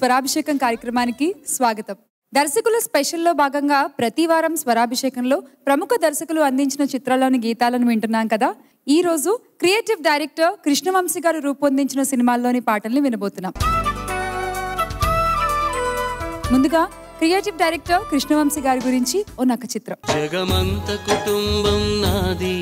స్వరాభిషేకం కార్యక్రమానికి స్వాగతం. దర్శకుల స్పెషల్లో భాగంగా ప్రతి వారం స్వరాభిషేకంలో ప్రముఖ దర్శకులు అందించిన చిత్రాల్లోని గీతాలను వింటున్నాం కదా. ఈ రోజు క్రియేటివ్ డైరెక్టర్ కృష్ణవంశీ గారు రూపొందించిన సినిమాల్లోని పాటల్ని వినబోతున్నాం. ముందుగా క్రియేటివ్ డైరెక్టర్ కృష్ణవంశీ గారి గురించి ఓ నక్క చిత్రం. జగమంత కుటుంబం నాది.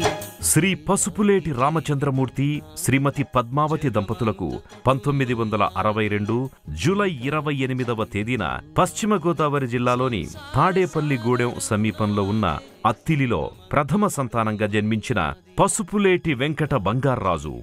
శ్రీ పసుపులేటి రామచంద్రమూర్తి శ్రీమతి పద్మావతి దంపతులకు 1962 జూలై 28వ తేదీన పశ్చిమ గోదావరి జిల్లాలోని తాడేపల్లిగూడెం సమీపంలో ఉన్న అత్తిలిలో ప్రథమ సంతానంగా జన్మించిన పసుపులేటి వెంకట బంగార్రాజు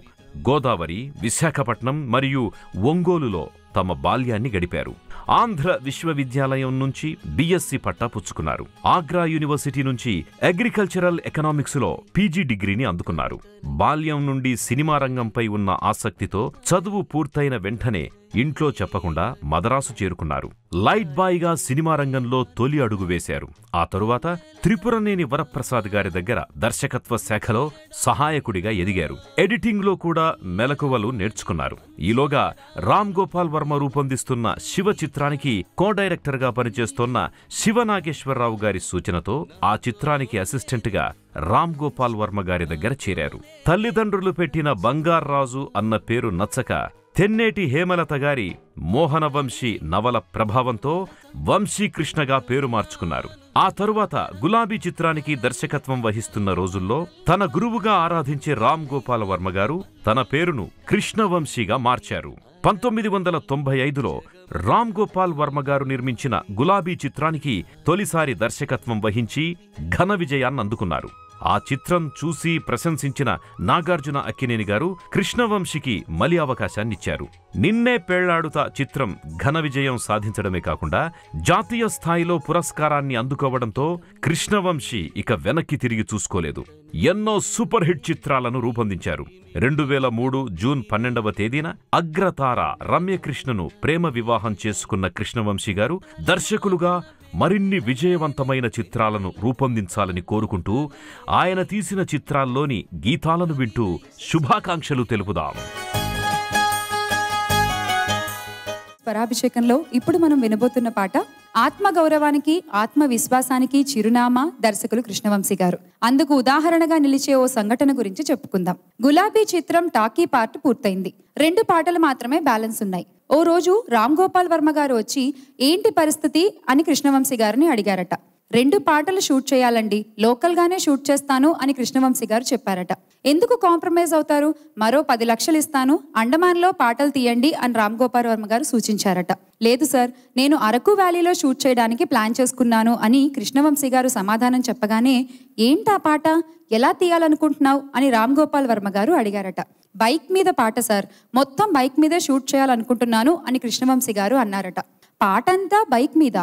గోదావరి, విశాఖపట్నం మరియు ఒంగోలులో తమ బాల్యాన్ని గడిపారు. ఆంధ్ర విశ్వవిద్యాలయం నుంచి బిఎస్సి పట్టా పుచ్చుకున్నారు. ఆగ్రా యూనివర్సిటీ నుంచి అగ్రికల్చరల్ ఎకనామిక్స్లో పీజీ డిగ్రీని అందుకున్నారు. బాల్యం నుండి సినిమా రంగంపై ఉన్న ఆసక్తితో చదువు పూర్తయిన వెంటనే ఇంట్లో చెప్పకుండా మదరాసు చేరుకున్నారు. లైట్ బాయ్గా సినిమా రంగంలో తొలి అడుగు వేశారు. ఆ తరువాత త్రిపురనేని వరప్రసాద్ గారి దగ్గర దర్శకత్వ శాఖలో సహాయకుడిగా ఎదిగారు. ఎడిటింగ్లో కూడా మెలకువలు నేర్చుకున్నారు. ఈలోగా రామ్ గోపాల్ వర్మ రూపొందిస్తున్న శివ చిత్రానికి కో డైరెక్టర్గా పనిచేస్తోన్న శివనాగేశ్వరరావు గారి సూచనతో ఆ చిత్రానికి అసిస్టెంట్గా రామ్ గోపాల్ వర్మ గారి దగ్గర చేరారు. తల్లిదండ్రులు పెట్టిన బంగార్రాజు అన్న పేరు నచ్చక తెన్నేటి హేమలత గారి మోహనవంశీ నవల ప్రభావంతో వంశీకృష్ణగా పేరు మార్చుకున్నారు. ఆ తరువాత గులాబీ చిత్రానికి దర్శకత్వం వహిస్తున్న రోజుల్లో తన గురువుగా ఆరాధించే రామ్ గోపాల్ వర్మ గారు తన పేరును కృష్ణవంశీగా మార్చారు. 1995లో రామ్ గోపాల్ వర్మ గారు నిర్మించిన గులాబీ చిత్రానికి తొలిసారి దర్శకత్వం వహించి ఘన విజయాన్ని అందుకున్నారు. ఆ చిత్రం చూసి ప్రశంసించిన నాగార్జున అక్కినేని గారు కృష్ణవంశీకి మలి అవకాశాన్నిచ్చారు. నిన్నే పెళ్లాడుతా చిత్రం ఘన విజయం సాధించడమే కాకుండా జాతీయ స్థాయిలో పురస్కారాన్ని అందుకోవడంతో కృష్ణవంశీ ఇక వెనక్కి తిరిగి చూసుకోలేదు. ఎన్నో సూపర్ హిట్ చిత్రాలను రూపొందించారు. 2003 జూన్ 12వ తేదీన అగ్రతార రమ్యకృష్ణను ప్రేమ వివాహం చేసుకున్న కృష్ణవంశీ గారు దర్శకులుగా మరిన్ని విజయవంతమైన చిత్రాలను రూపొందించాలని కోరుకుంటూ ఆయన తీసిన చిత్రాల్లోని గీతాలను వింటూ శుభాకాంక్షలు తెలుపుదాం. స్వరాభిషేకంలో ఇప్పుడు మనం వినబోతున్న పాట ఆత్మగౌరవానికి, ఆత్మవిశ్వాసానికి చిరునామా దర్శకులు కృష్ణవంశీ గారు. అందుకు ఉదాహరణగా నిలిచే ఓ సంఘటన గురించి చెప్పుకుందాం. గులాబీ చిత్రం టాకీ పార్ట్ పూర్తయింది. 2 పాటలు మాత్రమే బ్యాలెన్స్ ఉన్నాయి. ఓ రోజు రామ్ గోపాల్ వర్మ గారు వచ్చి ఏంటి పరిస్థితి అని కృష్ణవంశీ గారిని అడిగారట. 2 పాటలు షూట్ చేయాలండి, లోకల్గానే షూట్ చేస్తాను అని కృష్ణవంశీ గారు చెప్పారట. ఎందుకు కాంప్రమైజ్ అవుతారు, మరో 10 లక్షలు ఇస్తాను, అండమాన్లో పాటలు తీయండి అని రామ్ గోపాల్ వర్మ గారు సూచించారట. లేదు సార్, నేను అరకు వ్యాలీలో షూట్ చేయడానికి ప్లాన్ చేసుకున్నాను అని కృష్ణవంశీ గారు సమాధానం చెప్పగానే ఏంటా పాట, ఎలా తీయాలనుకుంటున్నావు అని రామ్ గోపాల్ వర్మ గారు అడిగారట. బైక్ మీద పాట సార్, మొత్తం బైక్ మీదే షూట్ చేయాలనుకుంటున్నాను అని కృష్ణవంశీ గారు అన్నారట. పాట అంతా బైక్ మీద,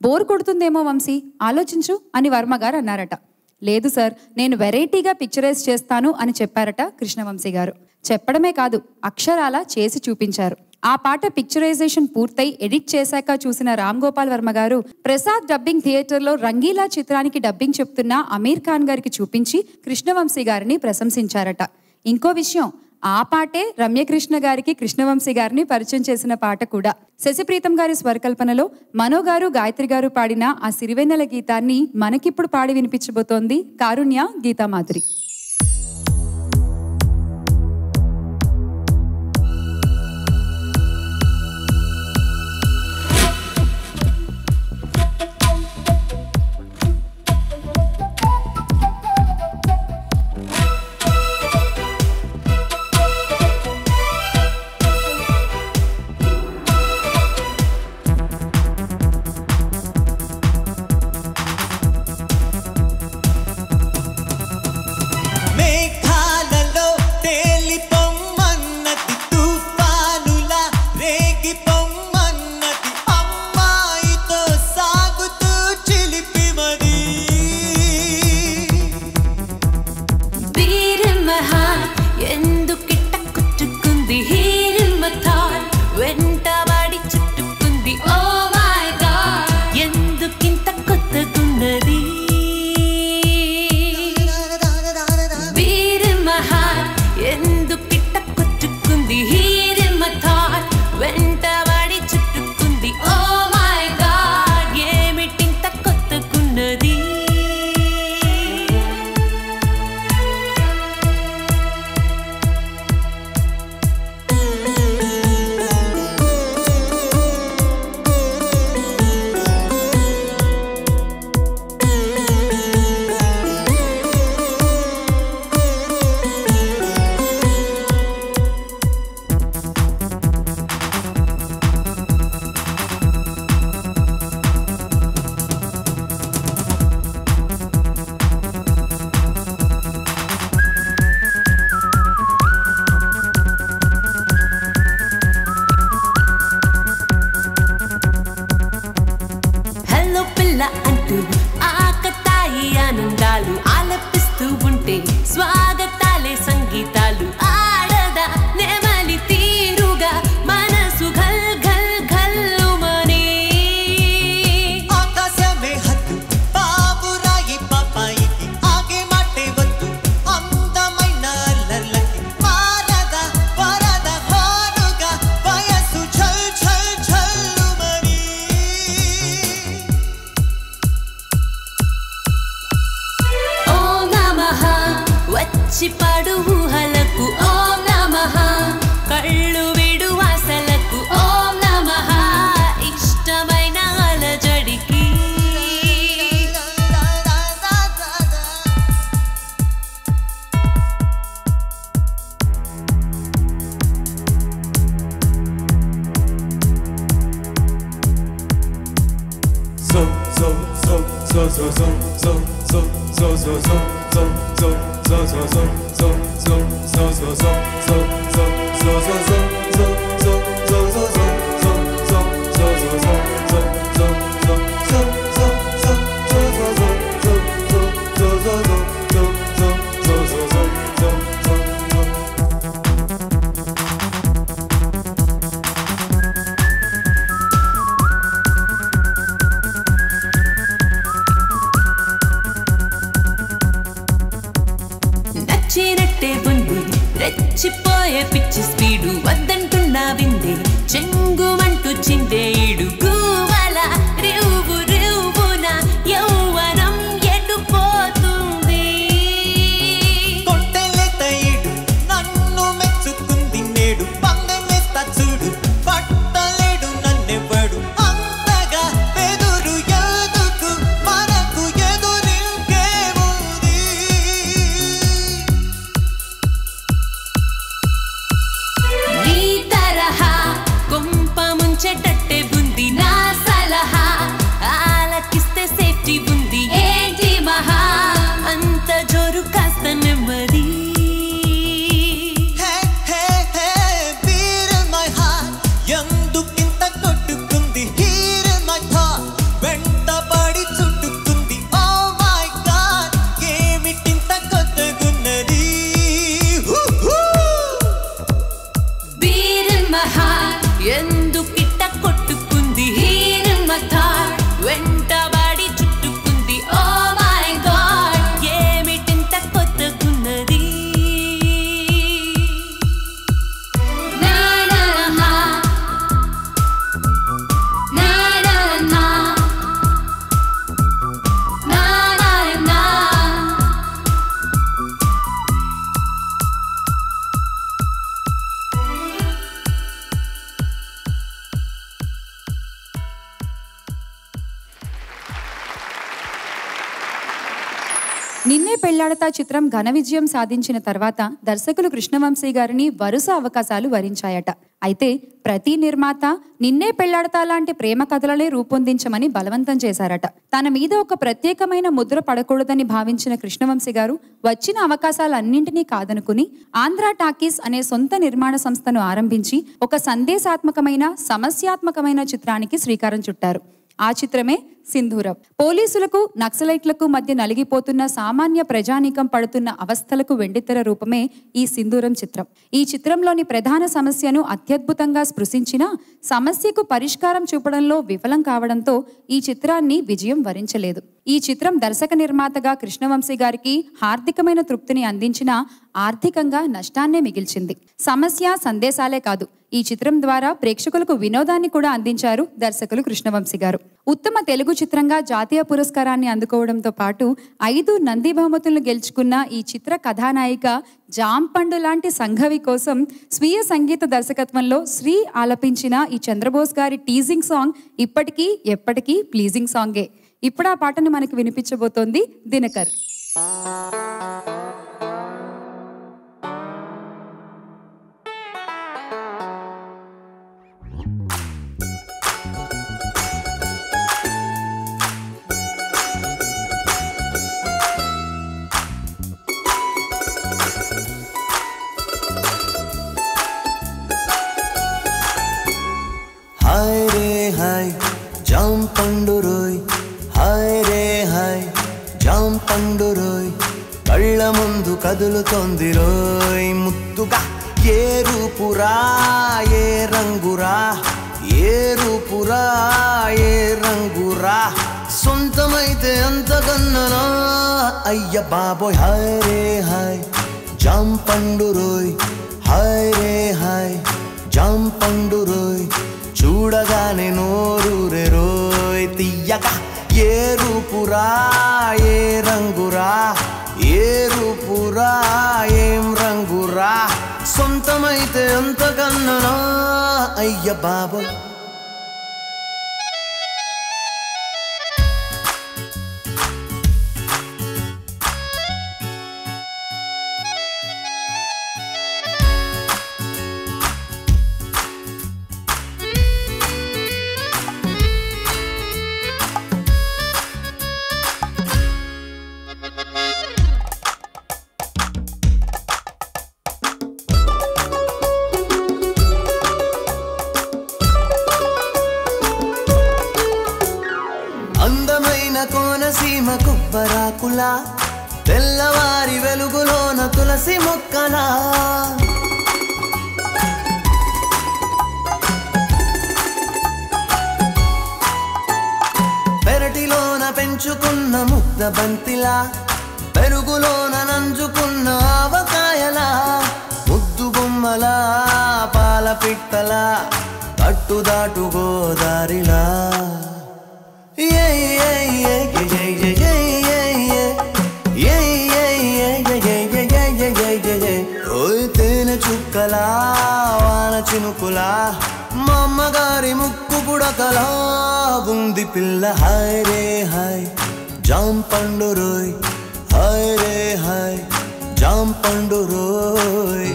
బోర్ కొడుతుందేమో వంశీ, ఆలోచించు అని వర్మ గారు అన్నారట. లేదు సార్, నేను వెరైటీగా పిక్చరైజ్ చేస్తాను అని చెప్పారట కృష్ణవంశీ గారు. చెప్పడమే కాదు, అక్షరాల చేసి చూపించారు. ఆ పాట పిక్చరైజేషన్ పూర్తయి ఎడిట్ చేశాక చూసిన రామ్ గోపాల్ వర్మ గారు ప్రసాద్ డబ్బింగ్ థియేటర్లో రంగీలా చిత్రానికి డబ్బింగ్ చెప్తున్న అమీర్ ఖాన్ గారికి చూపించి కృష్ణవంశీ గారిని ప్రశంసించారట. ఇంకో విషయం, ఆ పాటే రమ్యకృష్ణ గారికి కృష్ణవంశీ గారిని పరిచయం చేసిన పాట కూడా. శశిప్రీతం గారి స్వరకల్పనలో మనో గారు, గాయత్రి గారు పాడిన ఆ సిరివెన్నెల గీతాన్ని మనకిప్పుడు పాడి వినిపించబోతోంది కారుణ్య గీతామాధురి. లా అంటూ ఆకతాయి ఆనందాలు ఆలపిస్తూ ఉంటే స్వాగతాలే సంగీతాలు ఆడదా నెమలి తీరుగా మనసు ఘల్ ఘల్ ఘల్లుమనే ఆకాశమే హద్దు బాబురాయి పాపాయికి ఆగే మాటే వద్దు అందమైన అల్లర్లకి మారదా వరద హోరుగా వయసు ఛల్ ఛల్ ఛల్లుమని ఓం నమః వచ్చి పడు ఊహలకు ఓం నమః కళ్ళు విడు వాసలకు ఓం నమః ఇష్టమైన అలజడికి నచ్చినట్టే ఉంది రెచ్చిపోయే పిచ్చి స్పీడు వద్దంటున్నా విందే చెంగుమంటూ చిందే ఈడు గువల రివ్వు రివ్వున యౌవనం ఎటుపోతుంది కొంటెలే తైడు నన్ను మెచ్చుకుంది నేడు పందెమేస్తా చూడు పట్టలేడు నన్నెవ్వడు అంతగా ఎదురు ఎందుకు మనకు ఎదురింకేముంది నీ తరహా కొంప ముంచెటట్టే ఉంది నా సలహా ఆలకిస్తే సేఫ్టీ ఉంది ఏంటి మహా అంత జోరు కాస్త నెమ్మది hey hey hey beer in my heart ఎందుకింత కొట్టుకుంది హీర్ ఇన్ మై థాట్ వెంటబడి చుట్టుకుంది ఓ మై గాడ్ ఏమిటింత కొత్తగున్నది బీర్ ఇన్ మై హార్ట్ ఎందుకిట్ట కొట్టుకుంది హీర్ ఇన్ మై థాట్ వెంటబడి చుట్టుకుంది ఓ మై గాడ్ ఏమిటింత కొత్తగున్నది నా నా నా నా నా నా నా నా నా నిన్నే పెళ్లాడతా చిత్రం ఘన విజయం సాధించిన తర్వాత దర్శకులు కృష్ణవంశీ గారిని వరుస అవకాశాలు వరించాయట. అయితే ప్రతి నిర్మాత నిన్నే పెళ్లాడతా లాంటి ప్రేమ కథలనే రూపొందించమని బలవంతం చేశారట. తన మీద ఒక ప్రత్యేకమైన ముద్ర పడకూడదని భావించిన కృష్ణవంశీ గారు వచ్చిన అవకాశాలన్నింటినీ కాదనుకుని ఆంధ్ర టాకీస్ అనే సొంత నిర్మాణ సంస్థను ఆరంభించి ఒక సందేశాత్మకమైన సమస్యాత్మకమైన చిత్రానికి శ్రీకారం చుట్టారు. ఆ చిత్రమే సింధూరం. పోలీసులకు నక్సలైట్లకు మధ్య నలిగిపోతున్న సామాన్య ప్రజానీకం పడుతున్న అవస్థలకు వెండితెర రూపమే ఈ సింధూరం చిత్రం. ఈ చిత్రంలోని ప్రధాన సమస్యను అత్యద్భుతంగా స్పృశించిన సమస్యకు పరిష్కారం చూపడంలో విఫలం కావడంతో ఈ చిత్రాన్ని విజయం వరించలేదు. ఈ చిత్రం దర్శక నిర్మాతగా కృష్ణవంశీ గారికి హార్దికమైన తృప్తిని అందించిన ఆర్థికంగా నష్టాన్నే మిగిల్చింది. సమస్య సందేశాలే కాదు, ఈ చిత్రం ద్వారా ప్రేక్షకులకు వినోదాన్ని కూడా అందించారు దర్శకులు కృష్ణవంశీ గారు. ఉత్తమ తెలుగు చిత్రంగా జాతీయ పురస్కారాన్ని అందుకోవడంతో పాటు 5 నంది బహుమతులను గెలుచుకున్న ఈ చిత్ర కథానాయిక జాంపండు లాంటి సంఘవి కోసం స్వీయ సంగీత దర్శకత్వంలో శ్రీ ఆలపించిన ఈ చంద్రబోస్ గారి టీజింగ్ సాంగ్ ఇప్పటికీ ఎప్పటికీ ప్లీజింగ్ సాంగే. ఇప్పుడు ఆ పాటను మనకు వినిపించబోతోంది దినకర్. हाय रे हाय जाम पंडु रोय हाय జాంపండు రోయ్ కళ్ళ ముందు కదులుతోంది రోయ్ ముద్దుగా ఏ రూపురా ఏ రంగురా ఏ రూపురా ఏ రంగురా సొంతమైతే అంతకన్నా అయ్య బాబోయ్ హాయ్ రే హాయ్ జాంపండు రోయ్ హాయ్ రే హాయ్ జాంపండు రోయ్ చూడగానే నోరూరే రోయ్ తియ్యగా ఏ రూపురా ఏ రంగురా ఏ రూపురా ఏం రంగురా సొంతమైతే అంతకన్నా అయ్య బాబోయ్ కోనసీమ కొబ్బరాకులా తెల్లవారి వెలుగులోన తులసి మొక్కలా పెరటిలోన పెంచుకున్న ముద్ద బంతిలా పెరుగులోన నంజుకున్న ఆవకాయలా ముద్దు బొమ్మలా పాల పిట్టలా కట్టుదాటు గోదారిలా తేనె చుక్కలా వాన చినుకులా మా అమ్మగారి ముక్కు పుడకలా ఉంది పిల్ల హాయ్ రే హాయ్ జాంపండు రోయ్ హాయ్ రే హాయ్ జాంపండు రోయ్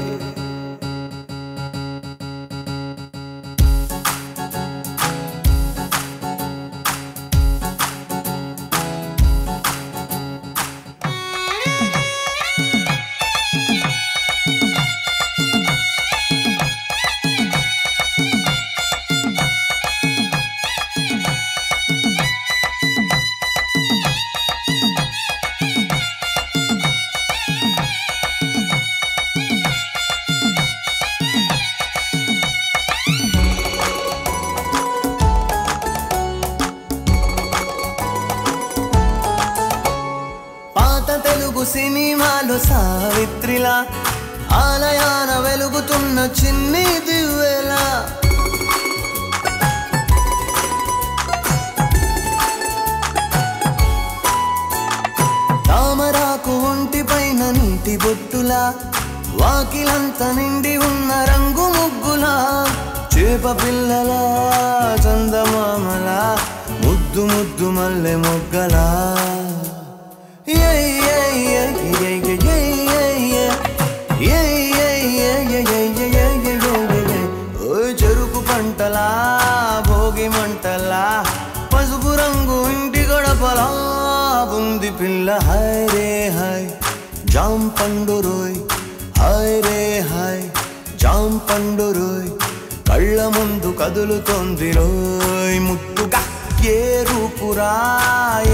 సినిమాలో సావిత్రిలా ఆలయాన వెలుగుతున్న చిన్ని దివ్వెలా తామరాకు ఒంటి పైన నీటి బొట్టులా వాకిలంతా నిండి ఉన్న రంగు ముగ్గులా చేప పిల్లల చందమామలా ముద్దు ముద్దు మల్లె మొగ్గలా చెరుకు పంటలా భోగి మంటలా పసుపు రంగు ఇంటి గడపలా ఉంది పిల్ల హాయ్ రే హాయ్ జాంపండు రోయ్ హాయ్ రే హాయ్ జాంపండు రోయ్ కళ్ళ ముందు కదులుతోంది రోయ్ ముద్దుగా ఏ రూపురా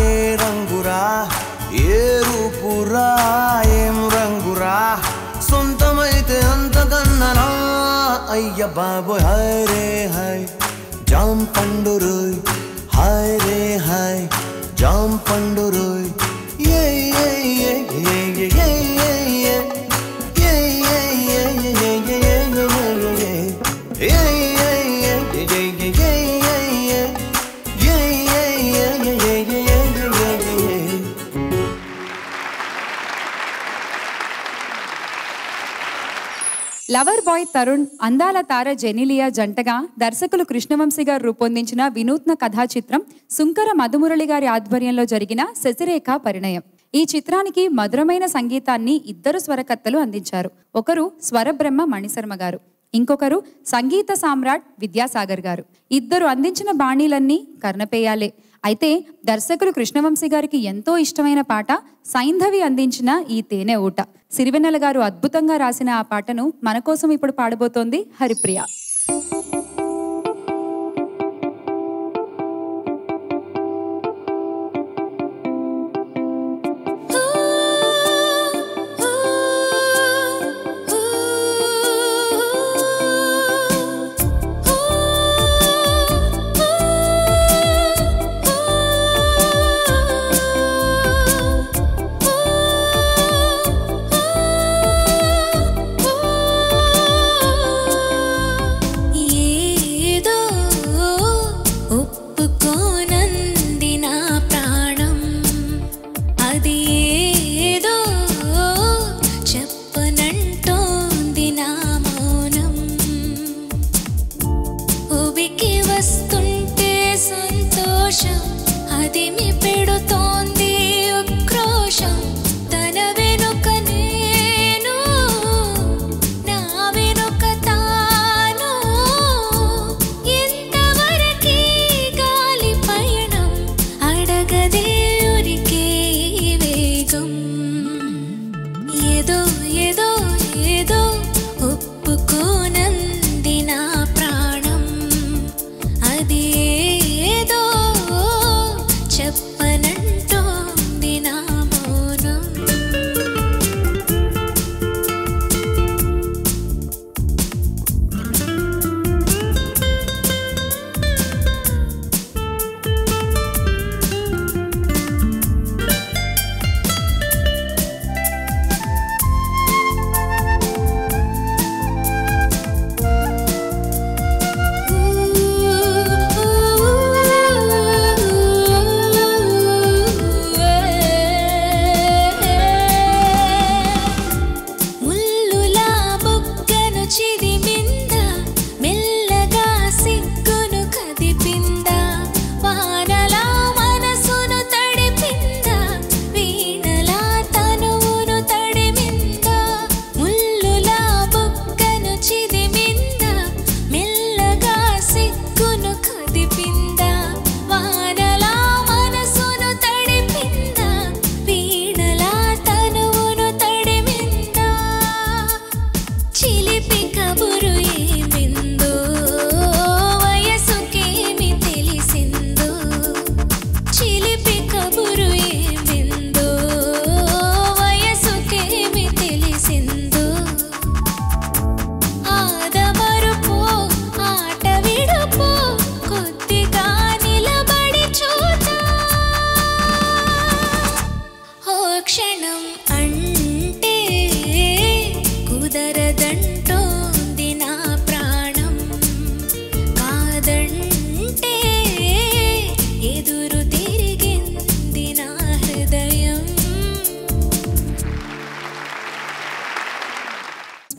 ఏ రంగురా ఏ రూపురా ఏం రంగురా సొంతమైతే అంతకన్నా అయ్య బాబోయ్ హాయ్ రే హాయ్ జాంపండు రోయ్ హాయ్ రే హాయ్ జాంపండు రోయ్ ఏ ఏ ఏ ఏ ఏ ఏ లవర్ బాయ్ తరుణ్, అందాల తార జెనిలియా జంటగా దర్శకులు కృష్ణవంశీ గారు రూపొందించిన వినూత్న కథా చిత్రం సుంకర మధుమురళి గారి ఆధ్వర్యంలో జరిగిన శశిరేఖ పరిణయం. ఈ చిత్రానికి మధురమైన సంగీతాన్ని ఇద్దరు స్వరకర్తలు అందించారు. ఒకరు స్వరబ్రహ్మ మణిశర్మ గారు, ఇంకొకరు సంగీత సామ్రాట్ విద్యాసాగర్ గారు. ఇద్దరు అందించిన బాణీలన్నీ కర్ణపేయాలే. అయితే దర్శకులు కృష్ణవంశీ గారికి ఎంతో ఇష్టమైన పాట సైంధవి అందించిన ఈ తేనె ఊట. సిరివెన్నెల గారు అద్భుతంగా రాసిన ఆ పాటను మన కోసం ఇప్పుడు పాడబోతోంది హరిప్రియ. ఓ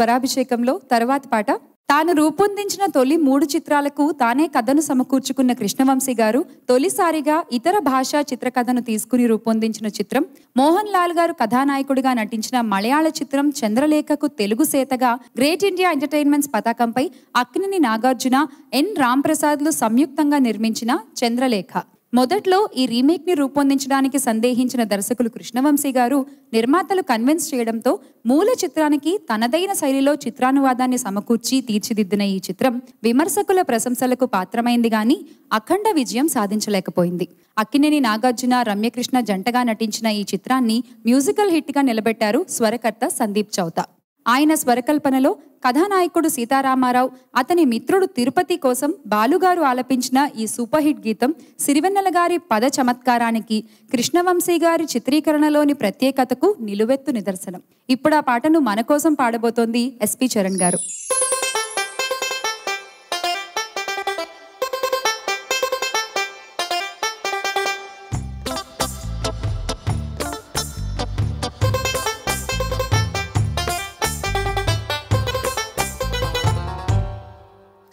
స్వరాభిషేకంలో తరువాతి పాట. తాను రూపొందించిన తొలి 3 చిత్రాలకు తానే కథను సమకూర్చుకున్న కృష్ణవంశీ గారు తొలిసారిగా ఇతర భాషా చిత్రకథను తీసుకుని రూపొందించిన చిత్రం మోహన్ లాల్ గారు కథానాయకుడిగా నటించిన మలయాళ చిత్రం చంద్రలేఖకు తెలుగు సేతగా గ్రేట్ ఇండియా ఎంటర్టైన్మెంట్స్ పతాకంపై అక్కినేని నాగార్జున, ఎన్ రాంప్రసాద్లు సంయుక్తంగా నిర్మించిన చంద్రలేఖ. మొదట్లో ఈ రీమేక్ ని రూపొందించడానికి సందేహించిన దర్శకులు కృష్ణవంశీ గారు నిర్మాతలు కన్విన్స్ చేయడంతో మూల చిత్రానికి తనదైన శైలిలో చిత్రానువాదాన్ని సమకూర్చి తీర్చిదిద్దిన ఈ చిత్రం విమర్శకుల ప్రశంసలకు పాత్రమైంది గాని అఖండ విజయం సాధించలేకపోయింది. అక్కినేని నాగార్జున, రమ్యకృష్ణ జంటగా నటించిన ఈ చిత్రాన్ని మ్యూజికల్ హిట్ గా నిలబెట్టారు స్వరకర్త సందీప్ చౌతా. ఆయన స్వరకల్పనలో కథానాయకుడు సీతారామారావు, అతని మిత్రుడు తిరుపతి కోసం బాలుగారు ఆలపించిన ఈ సూపర్ హిట్ గీతం సిరివెన్నెల గారి పద చమత్కారానికి, కృష్ణవంశీ గారి చిత్రీకరణలోని ప్రత్యేకతకు నిలువెత్తు నిదర్శనం. ఇప్పుడు ఆ పాటను మన కోసం పాడబోతోంది ఎస్పి చరణ్ గారు.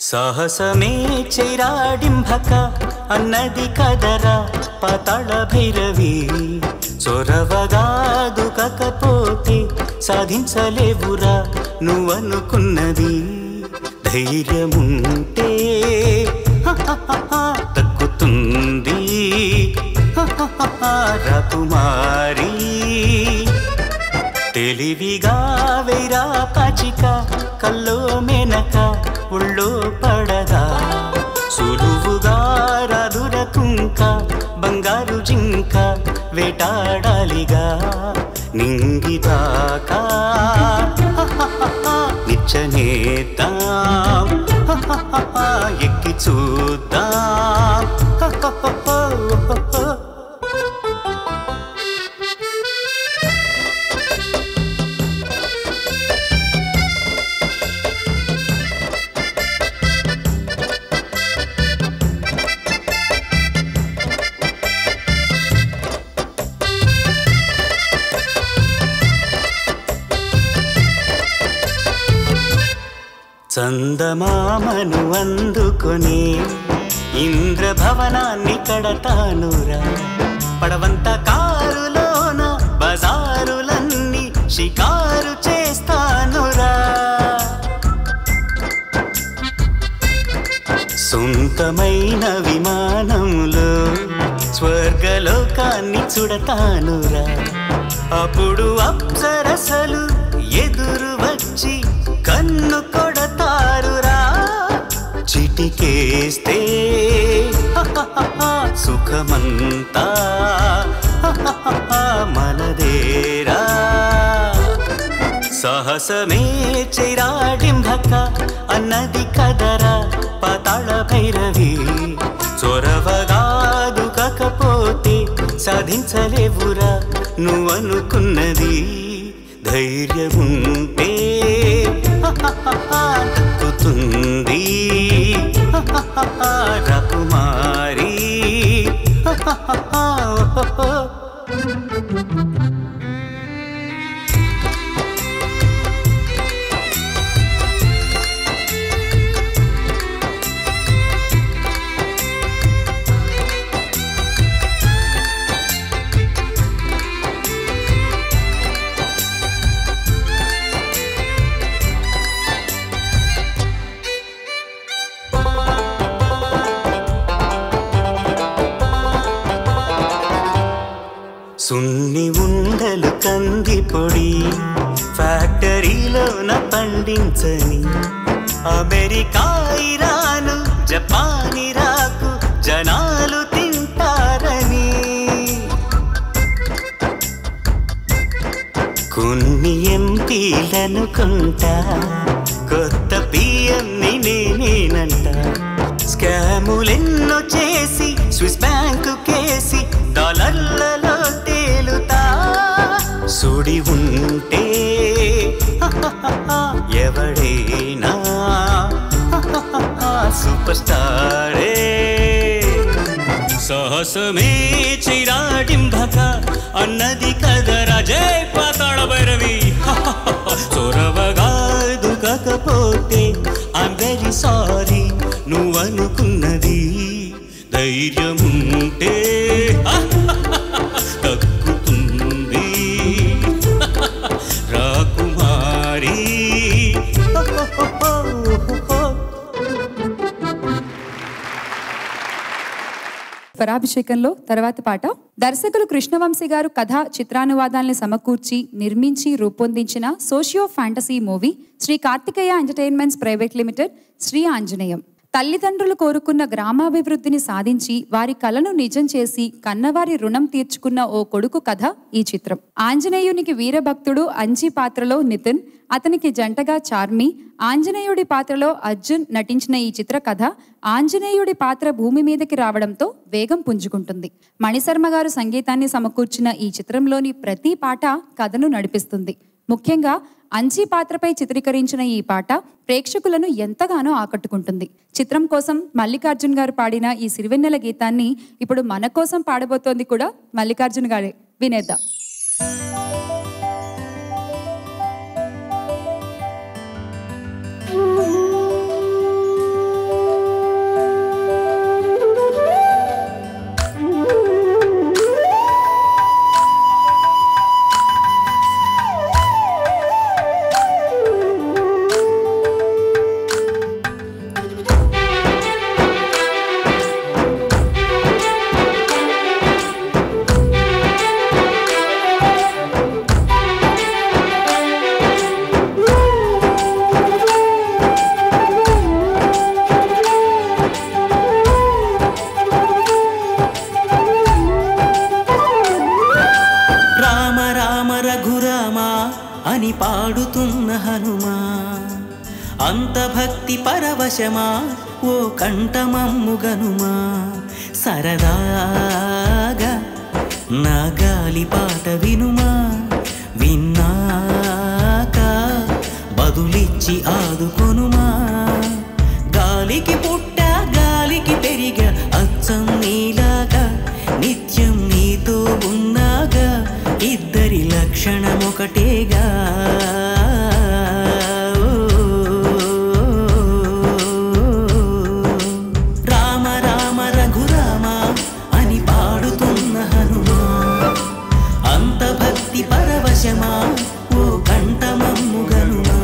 సాహసమే చైరాడింభక అన్నది కదరా పాతాళ భైరవి, చొరవగా దుకకపోతే సాధించలేవురా నువ్వనుకున్నది. ధైర్యముంటే తక్కుతుంది రాకుమారి, తెలివిగా వేరా పాచిక కల్లో మెనక ఉళ్ళో పడదా, సులువుగా రాదుర కుంక బంగారు జింక వేటాడాలిగా, నింగిదాకా నిచ్చనేద్దాం ఎక్కి చూద్దాం. చందమామను అందుకొని ఇంద్రభవనాన్ని కడతానురా, పడవంత కారులోన బజారులన్నీ షికారు చేస్తానురా, సొంతమైన విమానంలో స్వర్గలోకాన్ని చుడతానురా, అప్పుడు అప్సరసలు ఎదురు వచ్చి కన్ను కొడతారురా, చిటికేస్తే సుఖమంతా మనదేరా. సాహసమే చైరాడింభక అన్నది కదరా పాతాళ భైరవి, చొరవగా దుకకపోతే సాధించలేవురా నువ్వనుకున్నది. ధైర్యముంటే దక్కుతుంది రాకుమారి. సున్ని ఉండలు కంది పొడి ఫ్యాక్టరీలోన పండించని, అమెరికా, ఇరాను, జపాన్, ఇరాకు జనాలు తింటారని, కొన్ని ఎంపీలనుకుంటా కొత్త పిఎంని నేనేనంట, స్కాములెన్నో చేసి స్విస్ బ్యాంకు కేసి డాలర్లలో తేలుతా, సుడి ఉంటే ఎవడైనా సూపర్ స్టారే. సాహసమే చైరాడింభక అన్నది కదరా జై పాతాళ భైరవి, చొరవగా ధైర్యముంటే దక్కుతుంది రాకుమారి. స్వరాభిషేకంలో తర్వాత పాట దర్శకులు కృష్ణవంశీ గారు కథ చిత్రానువాదాలను సమకూర్చి నిర్మించి రూపొందించిన socio fantasy movie Shri Karthikeya entertainments private limited Shri Anjaneyam. తల్లిదండ్రులు కోరుకున్న గ్రామాభివృద్ధిని సాధించి వారి కలను నిజం చేసి కన్నవారి రుణం తీర్చుకున్న ఓ కొడుకు కథ ఈ చిత్రం. ఆంజనేయునికి వీరభక్తుడు అంజీ పాత్రలో నితిన్, అతనికి జంటగా చార్మి, ఆంజనేయుడి పాత్రలో అర్జున్ నటించిన ఈ చిత్ర కథ ఆంజనేయుడి పాత్ర భూమి మీదకి రావడంతో వేగం పుంజుకుంటుంది. మణిశర్మ గారు సంగీతాన్ని సమకూర్చిన ఈ చిత్రంలోని ప్రతి పాట కథను నడిపిస్తుంది. ముఖ్యంగా అంజీ పాత్రపై చిత్రీకరించిన ఈ పాట ప్రేక్షకులను ఎంతగానో ఆకట్టుకుంటుంది. చిత్రం కోసం మల్లికార్జున్ గారు పాడిన ఈ సిరివెన్నెల గీతాన్ని ఇప్పుడు మన కోసం పాడబోతోంది కూడా మల్లికార్జున్ గారే. వినేద్దాం. అని పాడుతున్న హనుమా, అంత భక్తి పరవశమా ఓ కంఠమమ్ముగనుమా. సరదాగా నా గాలి పాట వినుమా, విన్నాక బదులిచ్చి ఆదుకొనుమా. గాలికి పుట్ట గాలికి పెరిగా అచ్చం నీలాగా, నిత్యం నీతో ఉన్నాగా, ఇద్దరి లక్షణం ఒకటేగా. రామ రామ రఘురామ అని పాడుతున్న హనుమా, అంత భక్తి పరవశమా ఓ కంఠమమ్ముగనుమా.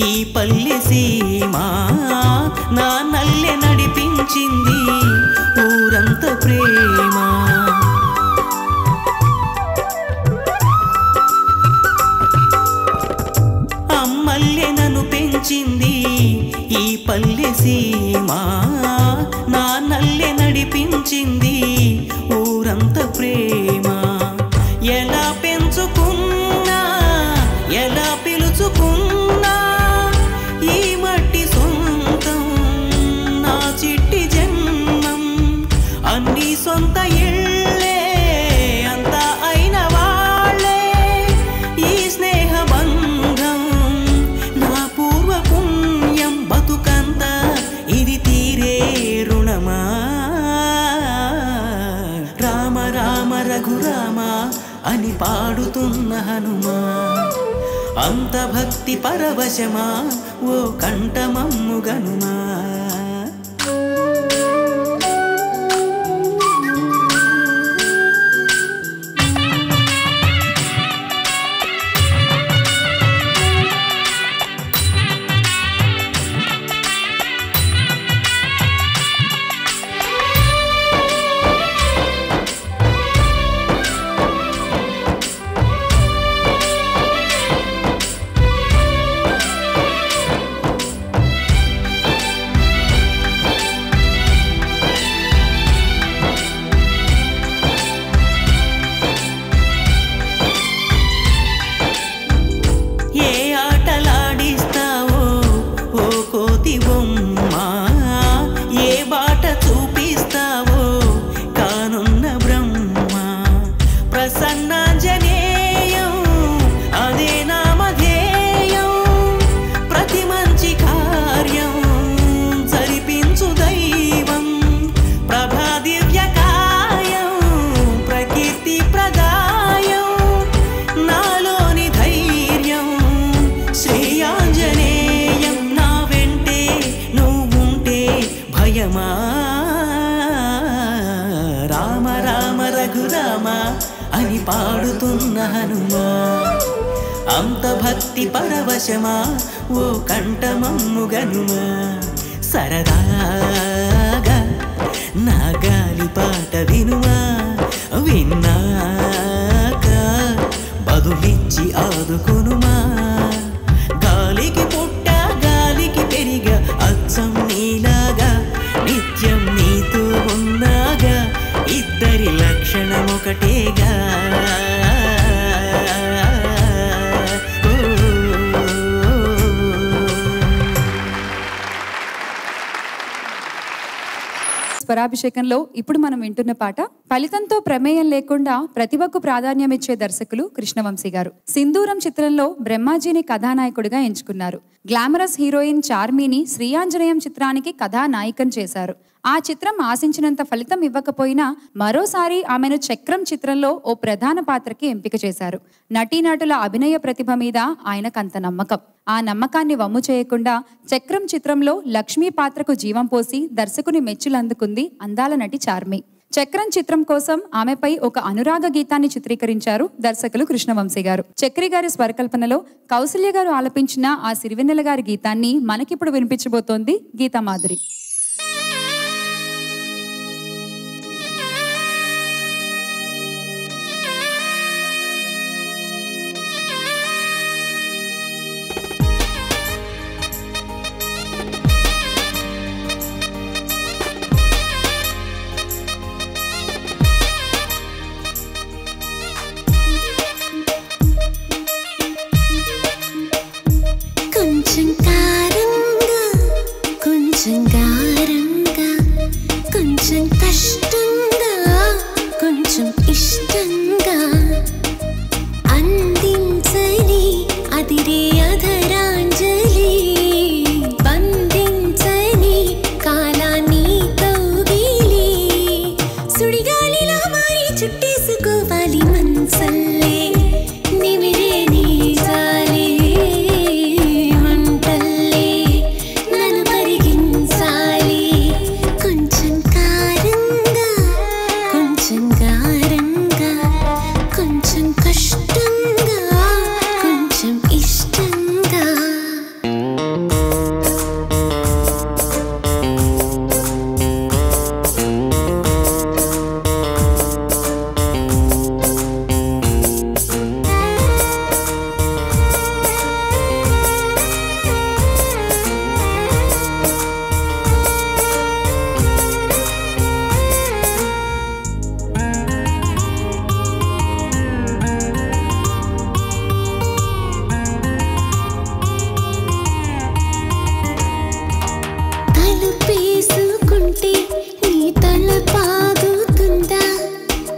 ఈ పల్లె సీమ నా నల్లె నడిపించింది ఊరంత ప్రేమ. అమ్మల్లె నన్ను పెంచింది ఈ పల్లె సీమ నా నల్లె నడిపించింది ఊరంత ప్రేమ. ఎలా పెంచుకున్నా ఎలా పిలుచుకున్నా ఈ మట్టి సొంతం నా చిట్టి జన్మం. అన్ని సొంత ఇళ్ళే అంతా అయిన వాళ్ళే ఈ స్నేహ బంధం నా పూర్వ పుణ్యం. బతుకంతా ఇది తీరే రుణమా. రామ రామ రఘురామ అని పాడుతున్న హనుమా, అంత భక్తి పరవశమా ఓ కంఠమమ్ముగనుమా. పాడుతున్న హనుమా. అంత భక్తి పరవశమా ఓ కంఠమమ్ము గనుమా. సరదాగా నా గాలి పాట వినుమా. విన్నాక బదులిచ్చి ఆదుకునుమా. గాలికి పుట్ట గాలికి పెరిగా అచ్చం నీలాగా నిత్యం నీతో ఉన్నాగా ఇద్దరి లక్షణం ఒకటేగా. స్వరాభిషేకంలో ఇప్పుడు మనం వింటున్న పాట ఫలితంతో ప్రమేయం లేకుండా ప్రతిభకు ప్రాధాన్యమిచ్చే దర్శకులు కృష్ణవంశీ గారు. సింధూరం చిత్రంలో బ్రహ్మాజీని కథానాయకుడిగా ఎంచుకున్నారు. గ్లామరస్ హీరోయిన్ చార్మీని శ్రీయాంజనేయం చిత్రానికి కథానాయికం చేశారు. ఆ చిత్రం ఆశించినంత ఫలితం ఇవ్వకపోయినా మరోసారి ఆమెను చక్రం చిత్రంలో ఓ ప్రధాన పాత్రకి ఎంపిక చేశారు. నటీనటుల అభినయ ప్రతిభ మీద ఆయనకంత నమ్మకం. ఆ నమ్మకాన్ని వమ్ము చేయకుండా చక్రం చిత్రంలో లక్ష్మీ పాత్రకు జీవం పోసి దర్శకుని మెచ్చులందుకుంది అందాల నటి చార్మి. చక్రం చిత్రం కోసం ఆమెపై ఒక అనురాగ గీతాన్ని చిత్రీకరించారు దర్శకులు కృష్ణవంశీ గారు. చక్రి గారి స్వరకల్పనలో కౌసల్య గారు ఆలపించిన ఆ సిరివెన్నెల గారి గీతాన్ని మనకిప్పుడు వినిపించబోతోంది గీతామాధురి. కొంచెం కష్టంగా కొంచెం ఇష్టంగా అందించని అదిరే అధరాంజలి బంధించని కాలాన్ని కౌగిలి సుడిగాలిలా మారి చుట్టేసుకోవాలి మనసల్లే నిమిరే నీ జాలి వంటల్లే నన్ను కరిగించాలి కొంచెం కారంగా కొంచెం గారంగా కొంచెం కష్టంగా కొంచెం ఇష్టంగా తలుపేసుకుంటే నీ తల పాగుతుందా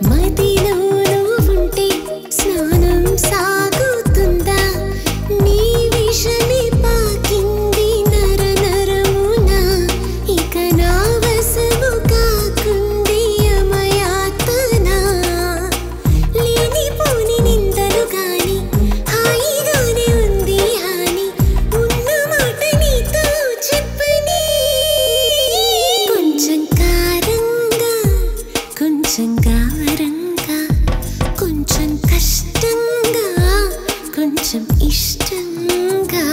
మదిలో నువ్వుంటే స్నానం సాగుతుందా నీ విషమే పాకింది నర నరమున ఇక నా వశము కాకుంది అమయాతన లేనిపోని నిందలు గాని హాయిగానే ఉంది హాని ఉన్న మాట నీతో చెప్పని కొంచెం కారంగా కొంచెం గారంగా కొంచెం కష్టంగా కొంచెం ఇష్టంగా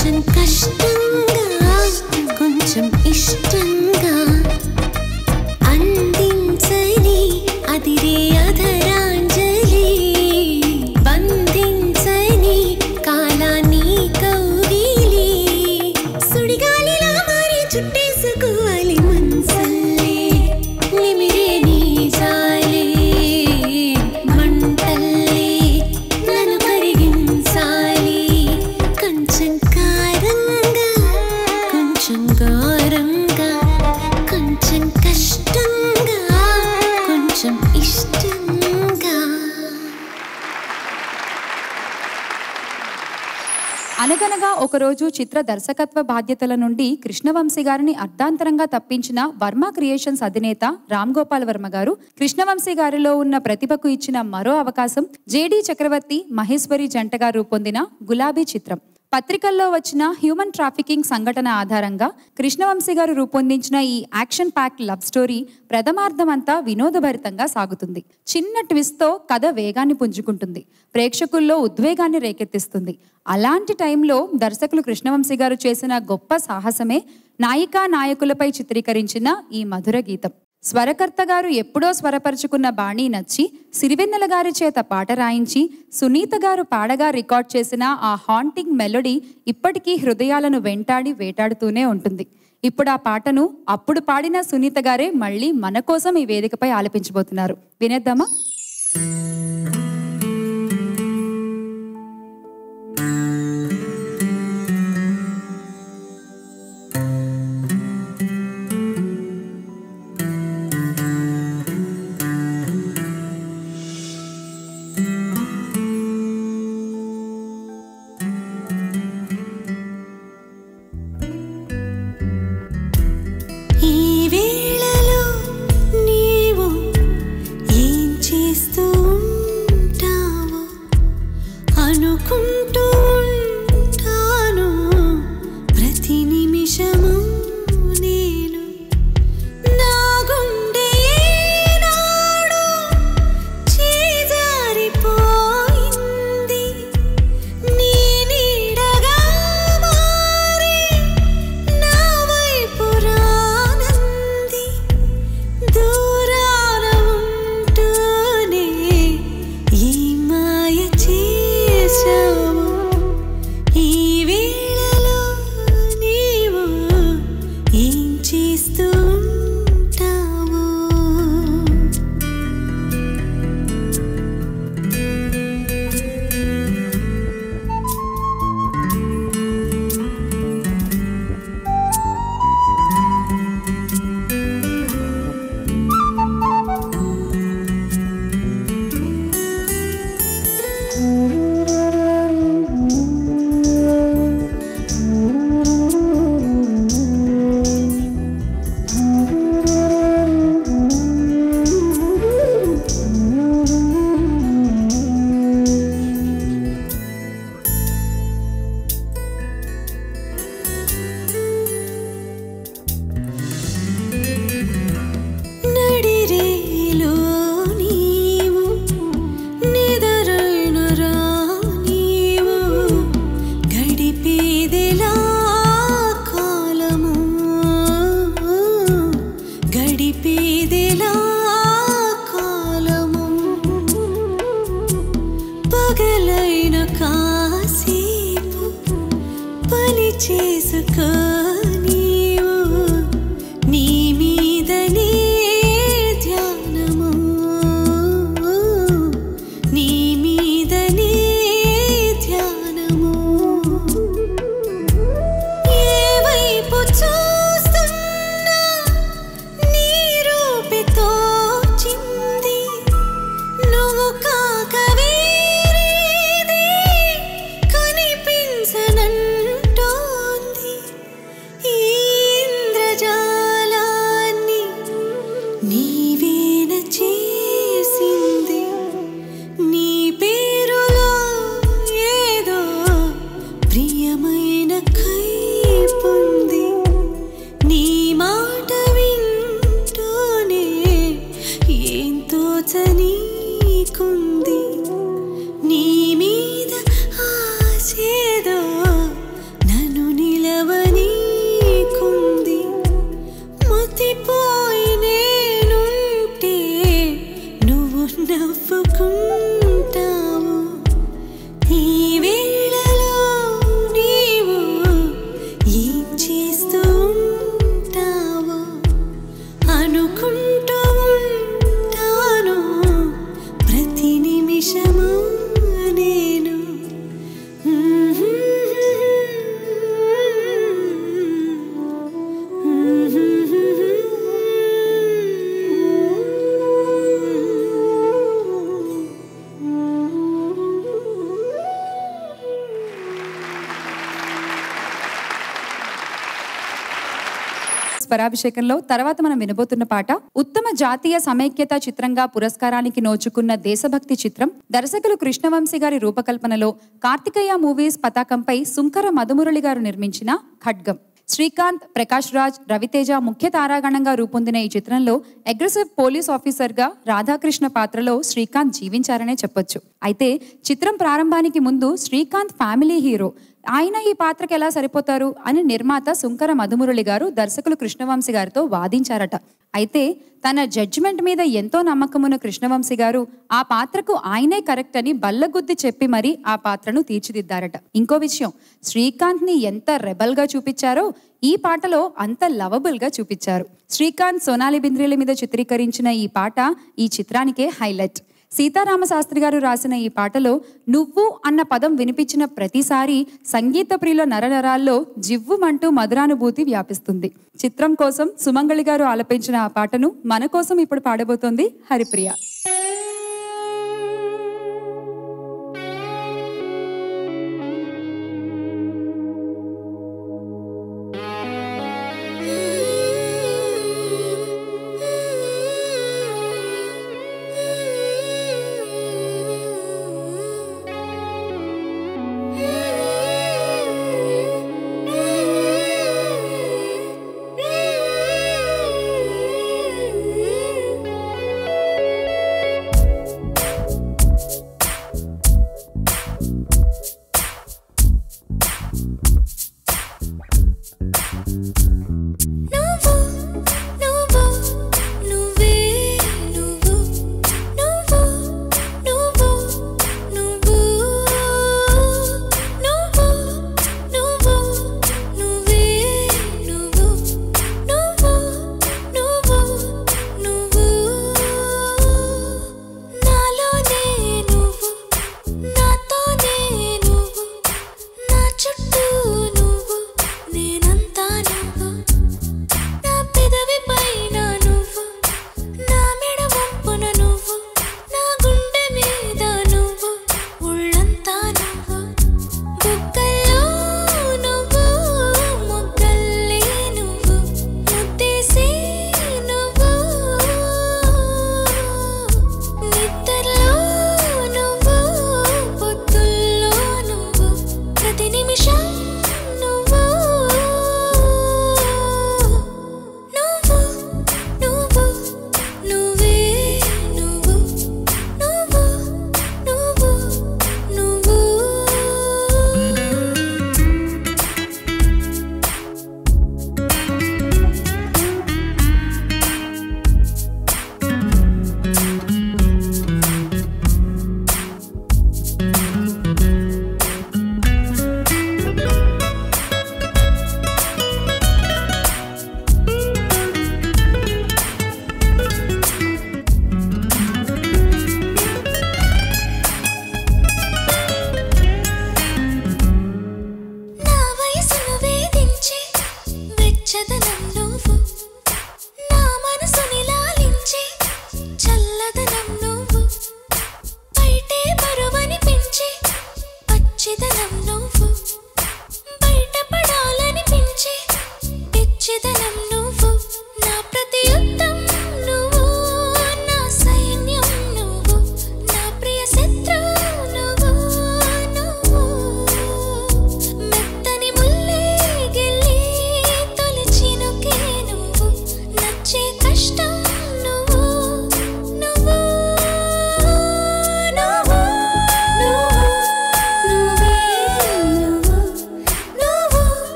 కొంచెం కష్టంగా కొంచెం ఇష్టంగా అందించని అదిరే అధరాంజలి బంధించని కాలాన్ని కౌగిలి సుడిగాలిలా మారి చుట్టేసుకోవాలి మనసల్లే నిమిరే నీ జాలే మంటల్లే నన్ను కరిగించాలి కొంచెం కారంగా కొంచెం గారంగా కొంచెం కష్టంగా కొంచెం ఇష్టంగా. అనగనగా ఒకరోజు చిత్ర దర్శకత్వ బాధ్యతల నుండి కృష్ణవంశీ గారిని అర్ధాంతరంగా తప్పించిన వర్మ క్రియేషన్స్ అధినేత రామ్ గోపాల్ వర్మ గారు కృష్ణవంశీ గారిలో ఉన్న ప్రతిభకు ఇచ్చిన మరో అవకాశం జేడి చక్రవర్తి మహేశ్వరి జంటగా రూపొందిన గులాబీ చిత్రం. పత్రికల్లో వచ్చిన హ్యూమన్ ట్రాఫికింగ్ సంఘటన ఆధారంగా కృష్ణవంశీ గారు రూపొందించిన ఈ యాక్షన్ ప్యాక్ లవ్ స్టోరీ ప్రథమార్థమంతా వినోదభరితంగా సాగుతుంది. చిన్న ట్విస్ట్తో కథ వేగాన్ని పుంజుకుంటుంది, ప్రేక్షకుల్లో ఉద్వేగాన్ని రేకెత్తిస్తుంది. అలాంటి టైంలో దర్శకులు కృష్ణవంశీ గారు చేసిన గొప్ప సాహసమే నాయికా నాయకులపై చిత్రీకరించిన ఈ మధుర గీతం. స్వరకర్త గారు ఎప్పుడో స్వరపరుచుకున్న బాణీ నచ్చి సిరివెన్నెల గారి చేత పాట రాయించి సునీత గారు పాడగా రికార్డ్ చేసిన ఆ హాంటింగ్ మెలోడీ ఇప్పటికీ హృదయాలను వెంటాడి వేటాడుతూనే ఉంటుంది. ఇప్పుడు ఆ పాటను అప్పుడు పాడిన సునీత గారే మళ్ళీ మన కోసం ఈ వేదికపై ఆలపించబోతున్నారు. వినేద్దామా? స్వరాభిషేకంలో తర్వాత మనం వినబోతున్న పాట ఉత్తమ జాతీయ సమైక్యత చిత్రంగా పురస్కారానికి నోచుకున్న దేశభక్తి చిత్రం. దర్శకులు కృష్ణవంశీ గారి రూపకల్పనలో కార్తికేయ మూవీస్ పతాకంపై సుంకర మధుమురళి గారు నిర్మించిన ఖడ్గం. శ్రీకాంత్, ప్రకాష్ రాజ్, రవితేజ ముఖ్య తారాగణంగా రూపొందిన ఈ చిత్రంలో అగ్రెసివ్ పోలీస్ ఆఫీసర్గా రాధాకృష్ణ పాత్రలో శ్రీకాంత్ జీవించారనే చెప్పొచ్చు. అయితే చిత్రం ప్రారంభానికి ముందు శ్రీకాంత్ ఫ్యామిలీ హీరో, ఆయన ఈ పాత్రకి ఎలా సరిపోతారు అని నిర్మాత సుంకర మధుమురళి గారు దర్శకులు కృష్ణవంశీ గారితో వాదించారట. అయితే తన జడ్జిమెంట్ మీద ఎంతో నమ్మకమున్న కృష్ణవంశీ గారు ఆ పాత్రకు ఆయనే కరెక్ట్ అని బల్లగుద్ది చెప్పి మరీ ఆ పాత్రను తీర్చిదిద్దారట. ఇంకో విషయం, శ్రీకాంత్ ని ఎంత రెబల్ గా చూపించారో ఈ పాటలో అంత లవబుల్ గా చూపించారు. శ్రీకాంత్, సోనాలి బింద్రేల మీద చిత్రీకరించిన ఈ పాట ఈ చిత్రానికే హైలైట్. సీతారామ శాస్త్రి గారు రాసిన ఈ పాటలో నువ్వు అన్న పదం వినిపించిన ప్రతిసారి సంగీత ప్రియుల నరనరాల్లో జివ్వుమంటూ మధురానుభూతి వ్యాపిస్తుంది. చిత్రం కోసం సుమంగళి గారు ఆలపించిన ఆ పాటను మన కోసం ఇప్పుడు పాడబోతోంది హరిప్రియ.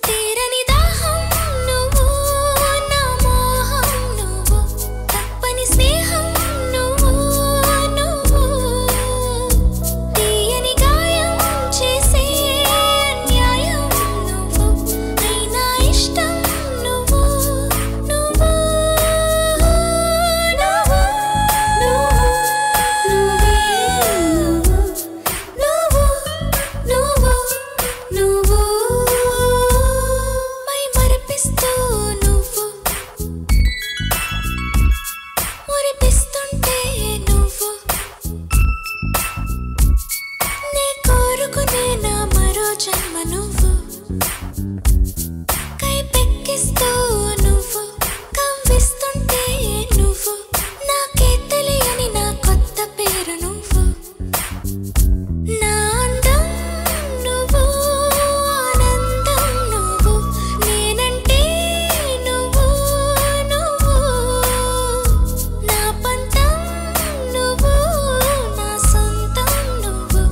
తీరని దాహం నువ్వు, నా మోహం కవ్విస్తూ నువ్వు కవ్విస్తుంటే నువ్వు నాకే తెలియని నా కొత్త పేరు నువ్వు నా అందం నువ్వు ఆనందం నువ్వు నేనంటే నువ్వు నువ్వు నా పంతం నువ్వు నా సొంతం నువ్వు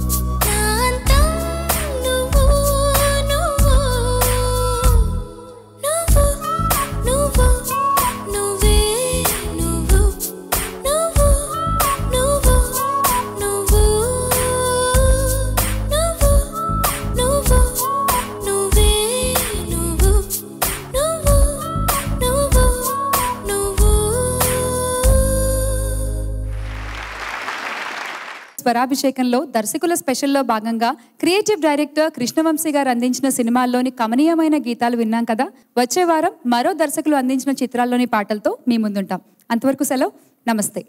నా అంతం నువ్వు నువ్వు నువ్వు నువ్వు నువ్వే నువ్వు నువ్వు నువ్వు నువ్వు నువ్వు నువ్వు నువ్వే నువ్వు నువ్వు నువ్వు నువ్వు స్వరాభిషేకంలో దర్శకుల స్పెషల్లో భాగంగా క్రియేటివ్ డైరెక్టర్ కృష్ణవంశీ గారు అందించిన సినిమాల్లోని కమనీయమైన గీతాలు విన్నాం కదా. వచ్చే వారం మరో దర్శకులు అందించిన చిత్రాల్లోని పాటలతో మీ ముందుంటాం. అంతవరకు సెలవు. నమస్తే.